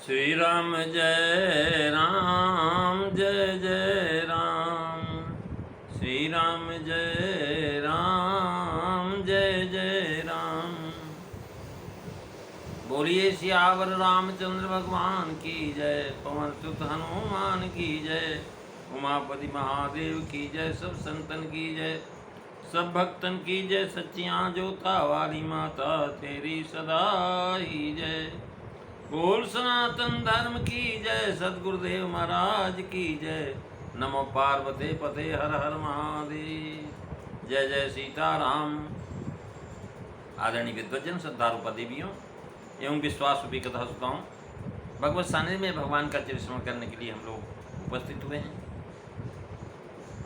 श्री राम जय राम जय जय राम। श्री राम जय राम जय जय राम। बोलिए सियावर रामचंद्र भगवान की जय। पवन सुत हनुमान की जय। उमापति महादेव की जय। सब संतन की जय, सब भक्तन की जय। सच्चियाँ जोता वाली माता तेरी सदा ही जय। बोल सनातन धर्म की जय। सद्गुरुदेव महाराज की जय। नमो पार्वती पते हर हर महादेव। जय जय सीताराम। आदरणीय विद्वजन, श्रद्धालु देवियों एवं विश्वास रूपी कथा सुताओं, भगवत सानिध्य में भगवान का चिरस्मरण करने के लिए हम लोग उपस्थित हुए हैं।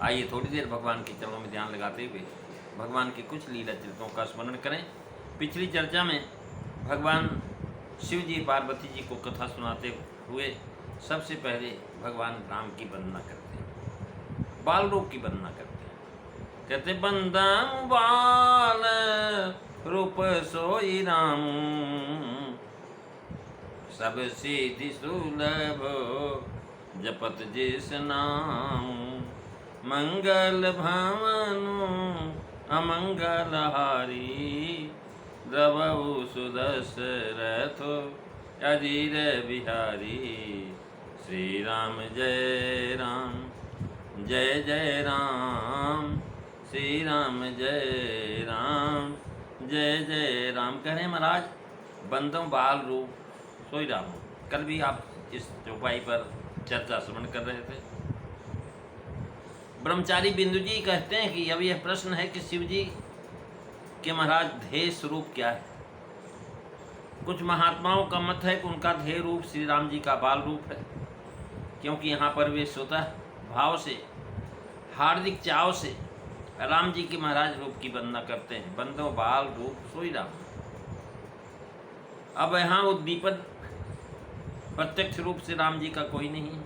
आइए थोड़ी देर भगवान के चरणों में ध्यान लगाते हुए भगवान के कुछ लीला चरित्रों का स्मरण करें। पिछली चर्चा में भगवान शिव जी पार्वती जी को कथा सुनाते हुए सबसे पहले भगवान राम की वंदना करते हैं, बाल रूप की वंदना करते हैं। कहते बंदम बाल रूप सोई राम, सब सिद्धि सुलभ जपत जिस नाम। मंगल भवनु अमंगल हारी, द्रवहु सुदशरथ अजीर बिहारी। श्री राम जय राम जय जय राम। श्री राम जय राम जय जय राम। कह रहे हैं महाराज, बंदों बाल रूप सोई राम। कल भी आप इस चौपाई पर चर्चा श्रवण कर रहे थे। ब्रह्मचारी बिंदु जी कहते हैं कि अब यह प्रश्न है कि शिव जी कि महाराज ध्येय स्वरूप क्या है। कुछ महात्माओं का मत है कि उनका ध्येय रूप श्री राम जी का बाल रूप है, क्योंकि यहाँ पर वे स्वतः भाव से, हार्दिक चाव से राम जी के महाराज रूप की वंदना करते हैं। बंदो बाल रूप सोई राम। अब यहाँ उद्दीपन प्रत्यक्ष रूप से राम जी का कोई नहीं है।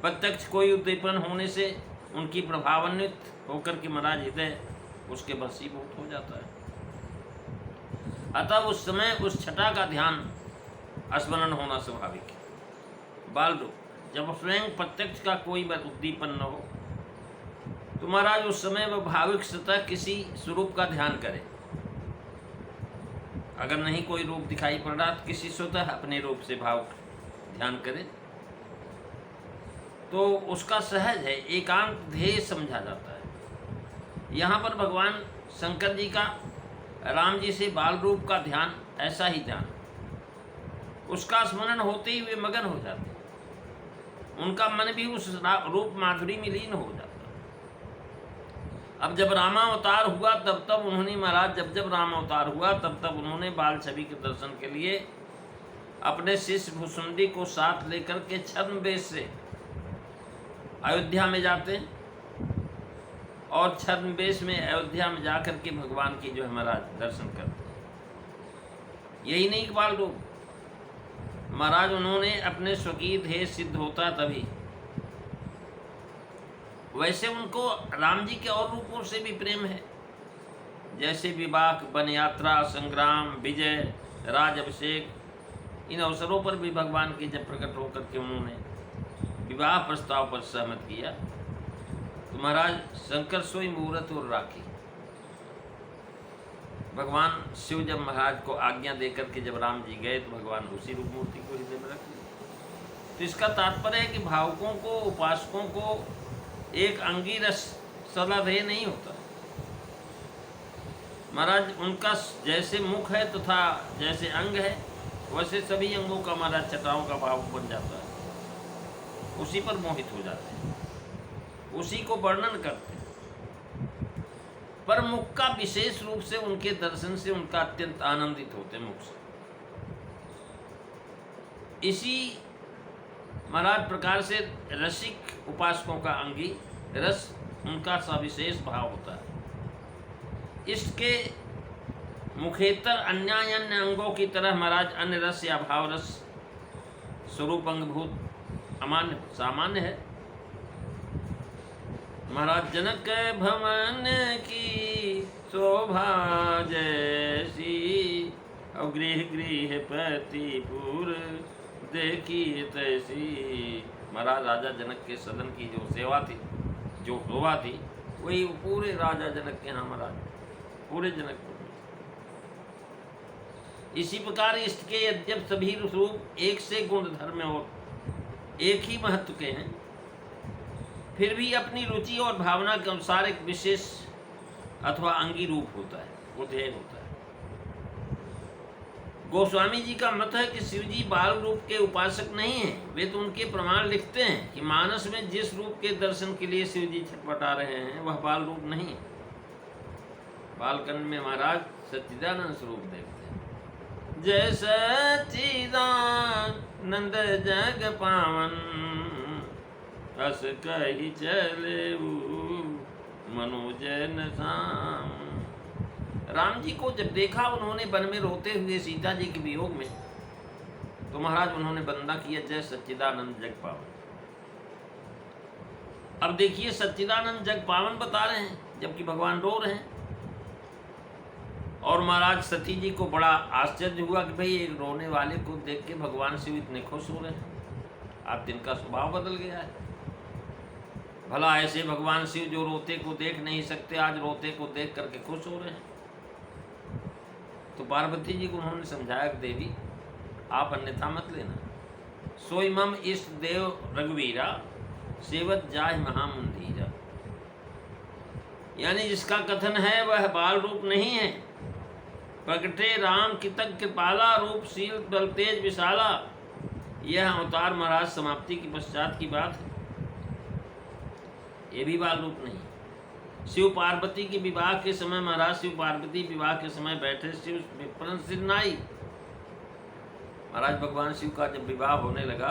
प्रत्यक्ष कोई उद्दीपन होने से उनकी प्रभावान्वित होकर के महाराज हृदय उसके वशीभूत हो जाता है। अतः उस समय उस छटा का ध्यान स्मरण होना स्वाभाविक है। बाल रूप जब स्वयं प्रत्यक्ष का कोई उद्दीपन न हो तो महाराज उस समय वह भाविक सतह किसी स्वरूप का ध्यान करे। अगर नहीं कोई रूप दिखाई पड़ रहा तो किसी स्वतः अपने रूप से भाव ध्यान करे तो उसका सहज है, एकांत ध्येय समझा जाता है। यहाँ पर भगवान शंकर जी का राम जी से बाल रूप का ध्यान, ऐसा ही ध्यान, उसका स्मरण होते ही वे मगन हो जाते, उनका मन भी उस रूप माधुरी में लीन हो जाता। अब जब रामावतार हुआ तब उन्होंने महाराज जब रामावतार हुआ तब उन्होंने बाल छवि के दर्शन के लिए अपने शिष्य भुसुंडी को साथ लेकर के छद्म वेश से अयोध्या में जाते हैं और छद्म वेश में अयोध्या में जाकर के भगवान की जो है महाराज दर्शन करते हैं। यही नहीं बाल रूप महाराज उन्होंने अपने स्वकीय ध्येय सिद्ध होता तभी। वैसे उनको राम जी के और रूपों से भी प्रेम है, जैसे विवाह, वन यात्रा, संग्राम, विजय, राज अभिषेक। इन अवसरों पर भी भगवान के जब प्रकट होकर के उन्होंने विवाह प्रस्ताव पर सहमत किया तो महाराज शंकर सोई मुहूर्त और राखी। भगवान शिव जब महाराज को आज्ञा देकर के जब राम जी गए तो भगवान उसी रूप मूर्ति को हृदय में रख लिया। तो इसका तात्पर्य है कि भावकों को, उपासकों को एक अंगी रस सदा ध्येय नहीं होता। महाराज उनका जैसे मुख है तथा जैसे अंग है वैसे सभी अंगों का महाराज छटाओं का भाव बन जाता है, उसी पर मोहित हो जाते हैं, उसी को वर्णन करते हैं। पर मुख का विशेष रूप से उनके दर्शन से उनका अत्यंत आनंदित होते हैं मुख से। इसी महाराज प्रकार से रसिक उपासकों का अंगी रस उनका सविशेष भाव होता है। इसके मुखेतर अन्य अंगों की तरह महाराज अन्य रस या भाव रस स्वरूप अंगभूत अमान्य सामान्य है। महाराज जनक भवन की शोभा जैसी, और गृह गृह पतिपुर देखी तैसी। महाराज राजा जनक के सदन की जो सेवा थी, जो शोभा थी, वही पूरे राजा जनक के यहाँ महाराज, पूरे जनकपुर में। इसी प्रकार इष्ट के यद्यप सभी रूप एक से गुण धर्म और एक ही महत्व के हैं, फिर भी अपनी रुचि और भावना के अनुसार एक विशेष अथवा अंगी रूप होता है, वो ध्येय होता है। गोस्वामी जी का मत है कि शिव जी बाल रूप के उपासक नहीं हैं। वे तो उनके प्रमाण लिखते हैं कि मानस में जिस रूप के दर्शन के लिए शिव जी छटपटा रहे हैं वह बाल रूप नहीं है। बालकंड में महाराज सच्चिदानंद स्वरूप देखते हैं। जय सच्चिदानंद जग पावन, अस कही चले मनोजन साम। राम जी को जब देखा उन्होंने वन में रोते हुए सीता जी के वियोग में, तो महाराज उन्होंने वंदना किया, जय सच्चिदानंद जग पावन। अब देखिए सच्चिदानंद जग पावन बता रहे हैं, जबकि भगवान रो रहे हैं। और महाराज सती जी को बड़ा आश्चर्य हुआ कि भाई एक रोने वाले को देख के भगवान शिव इतने खुश हो रहे हैं, आज इनका स्वभाव बदल गया है। भला ऐसे भगवान शिव जो रोते को देख नहीं सकते, आज रोते को देख करके खुश हो रहे हैं। तो पार्वती जी को उन्होंने समझाया कि देवी आप अन्यथा मत लेना। सोई मम इष्ट देव रघुवीरा, सेवत जाय महामुंदीरा। यानी जिसका कथन है वह बाल रूप नहीं है। प्रगटे राम कितक कृपाला, रूप शील बल तेज विशाला। यह अवतार महाराज समाप्ति की पश्चात की बात है, ये भी बाल रूप नहीं। शिव पार्वती के विवाह के समय महाराज शिव पार्वती विवाह के समय बैठे शिव विप्रन सिरनाई। महाराज भगवान शिव का जब विवाह होने लगा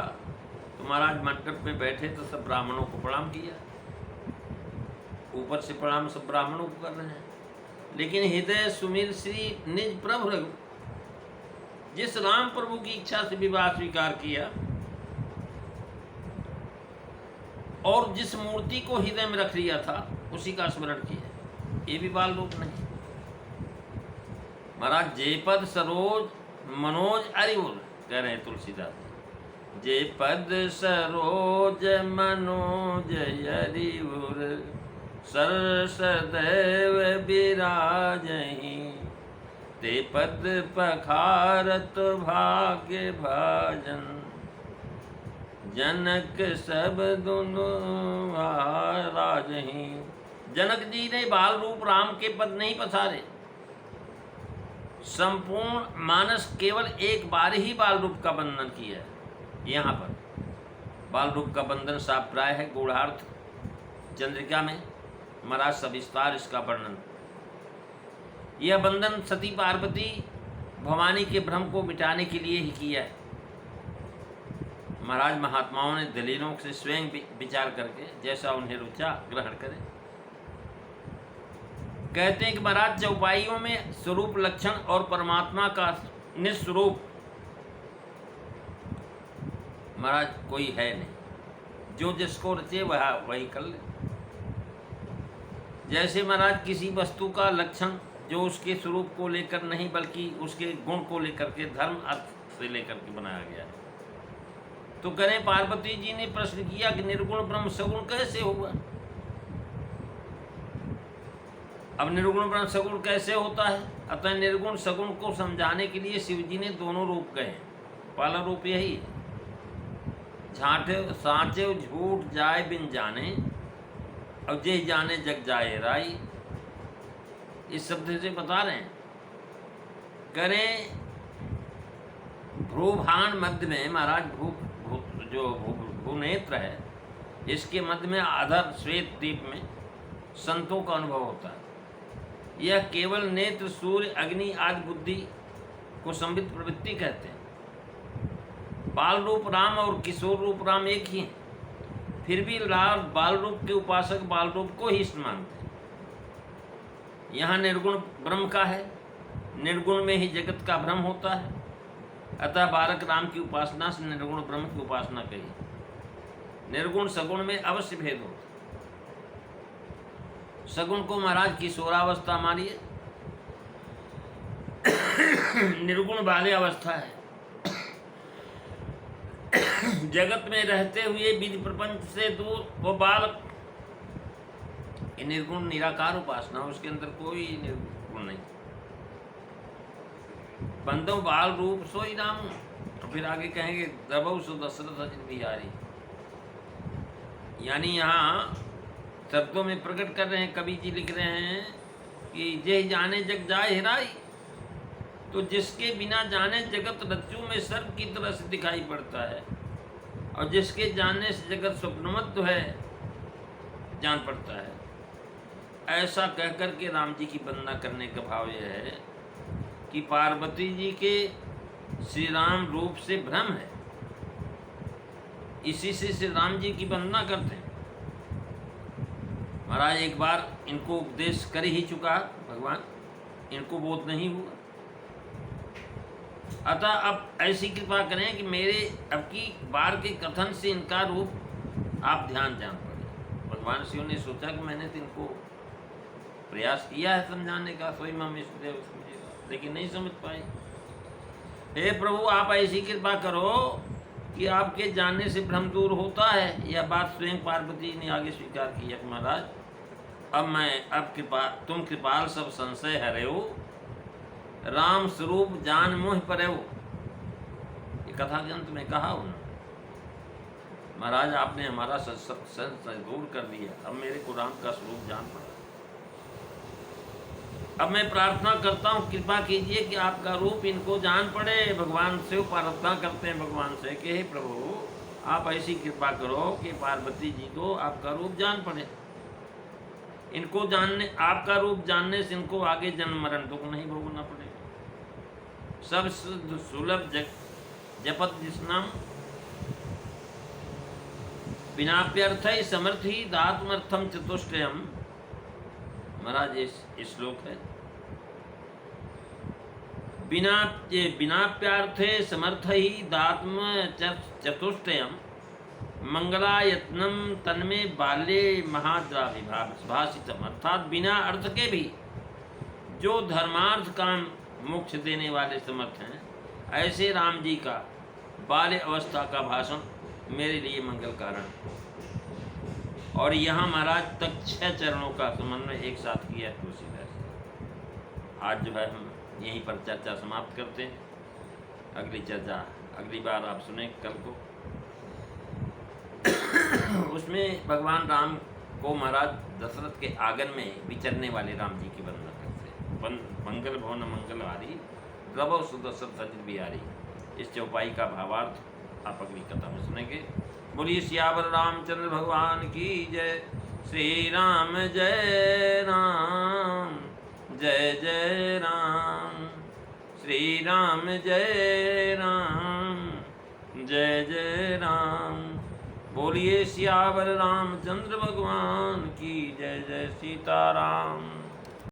तो महाराज मंडप में बैठे तो सब ब्राह्मणों को प्रणाम किया। ऊपर से प्रणाम सब ब्राह्मणों को कर रहे हैं, लेकिन हृदय सुमिर श्री निज प्रभु रघु। जिस राम प्रभु की इच्छा से विवाह स्वीकार किया और जिस मूर्ति को हृदय में रख लिया था उसी का स्मरण किया, ये भी बाल रूप नहीं। महाराज जयपद सरोज मनोज अरिवुर कह रहे हैं तुलसीदास, जयपद सरोज मनोज अरिवुर, सर सदैव विराजहि। ते पद पखारत भाग्य भाजन, जनक सब दुनु राजहि। जनक जी ने बाल रूप राम के पद नहीं पसारे। संपूर्ण मानस केवल एक बार ही बाल रूप का बंधन किया है। यहाँ पर बाल रूप का बंधन साफ प्राय है। गूढ़ार्थ चंद्रिका में महाराज सविस्तार इसका वर्णन। यह बंधन सती पार्वती भवानी के भ्रम को मिटाने के लिए ही किया है। महाराज महात्माओं ने दलीलों से स्वयं विचार करके जैसा उन्हें रुचा ग्रहण करें। कहते हैं कि महाराज चौपाइयों में स्वरूप लक्षण और परमात्मा का निस्वरूप महाराज कोई है नहीं, जो जिसको रचे वह वही कर ले। जैसे महाराज किसी वस्तु का लक्षण जो उसके स्वरूप को लेकर नहीं बल्कि उसके गुण को लेकर के धर्म अर्थ से लेकर के बनाया गया है। तो करें पार्वती जी ने प्रश्न किया कि निर्गुण ब्रह्म सगुण कैसे होगा। अब निर्गुण ब्रह्म सगुण कैसे होता है, अतः निर्गुण सगुण को समझाने के लिए शिव जी ने दोनों रूप कहे। पहला रूप यही है, झांटे सांचे झूठ जाए बिन जाने, और जे जाने जग जाए राई। इस शब्द से बता रहे हैं। करें भ्रूभान मध्य में महाराज भूनेत्र है, इसके मध्य में आधर श्वेत द्वीप में संतों का अनुभव होता है। यह केवल नेत्र सूर्य अग्नि आदि बुद्धि को संबित प्रवृत्ति कहते हैं। बाल रूप राम और किशोर रूप राम एक ही हैं, फिर भी बाल रूप के उपासक बाल रूप को ही इष्ट मानते हैं। यहाँ निर्गुण ब्रह्म का है, निर्गुण में ही जगत का भ्रम होता है। अतः बालक राम की उपासना से निर्गुण ब्रह्म की उपासना कही। निर्गुण सगुण में अवश्य भेद होता है। सगुण को महाराज किशोरावस्था मानिए, निर्गुण बाल्य अवस्था है। जगत में रहते हुए बीज प्रपंच से दूर वो बालक, ये निर्गुण निराकार उपासना, उसके अंदर कोई निर्गुण नहीं। बंदो बाल रूप सोई राम, और फिर आगे कहेंगे द्रवौ सु दशरथ अजित बिहारी। यानी यहाँ शब्दों में प्रकट कर रहे हैं, कवि जी लिख रहे हैं कि जे जाने जग जाए हिराई, तो जिसके बिना जाने जगत रज्जु में सर्प की तरह से दिखाई पड़ता है, और जिसके जानने से जगत स्वप्नमत्व है, जान पड़ता है। ऐसा कह कर के राम जी की वंदना करने का भाव यह है कि पार्वती जी के श्री राम रूप से भ्रम है, इसी से श्री राम जी की वंदना करते हैं। महाराज एक बार इनको उपदेश कर ही चुका भगवान, इनको बोध नहीं हुआ, अतः अब ऐसी कृपा करें कि मेरे अब की बार के कथन से इनका रूप आप ध्यान जान पड़े। भगवान शिव ने सोचा कि मैंने तो इनको प्रयास किया है समझाने का, सोई मम इष्टदेव समझेगा, लेकिन नहीं समझ पाए। हे प्रभु, आप ऐसी कृपा करो कि आपके जानने से भ्रम दूर होता है। यह बात स्वयं पार्वती ने आगे स्वीकार किया कि महाराज अब तुम कृपाल सब संशय हरेऊ, राम स्वरूप जान मोह परेऊ। ये कथा के अंत में कहा उन्होंने, महाराज आपने हमारा संशय दूर कर दिया, अब मेरे को राम का स्वरूप जान पड़ा। अब मैं प्रार्थना करता हूँ कृपा कीजिए कि आपका रूप इनको जान पड़े। भगवान से प्रार्थना करते हैं भगवान से कि हे प्रभु, आप ऐसी कृपा करो कि पार्वती जी को आपका रूप जान पड़े। इनको जानने, आपका रूप जानने से इनको आगे जन्म मरण दुख नहीं भोगना पड़ेगा। सब सुलभ जपत जिसनाम बिनाप्यर्थ समर्थ ही दात्मर्थम चतुष्टयम। महाराज ये श्लोक है, बिनाप्यार्थे समर्थ ही दात्म चतुष्टयम मंगलायत्नम तन्मे बाल्ये महाद्राविभाषितम। अर्थात बिना अर्थ के भी जो धर्मार्थ काम मोक्ष देने वाले समर्थ हैं, ऐसे राम जी का बाल्य अवस्था का भाषण मेरे लिए मंगल कारण। और यहाँ महाराज तक 6 चरणों का समन्वय एक साथ किया तुलसीदास। आज जो है हम यहीं पर चर्चा समाप्त करते हैं, अगली चर्चा अगली बार आप सुने कल को। उसमें भगवान राम को महाराज दशरथ के आंगन में विचरने वाले राम जी की वंदना करते हैं। मंगल भवन मंगलहारी द्रवौ सुदशरथ अजित बिहारी। इस चौपाई का भावार्थ आप अगली कथा में सुनेंगे। बोलिए सियावर रामचंद्र भगवान की जय। श्री राम जय राम, जय जय राम। श्री राम जय राम, जय जय राम। बोलिए सियावर रामचंद्र भगवान की जय। जय सीताराम।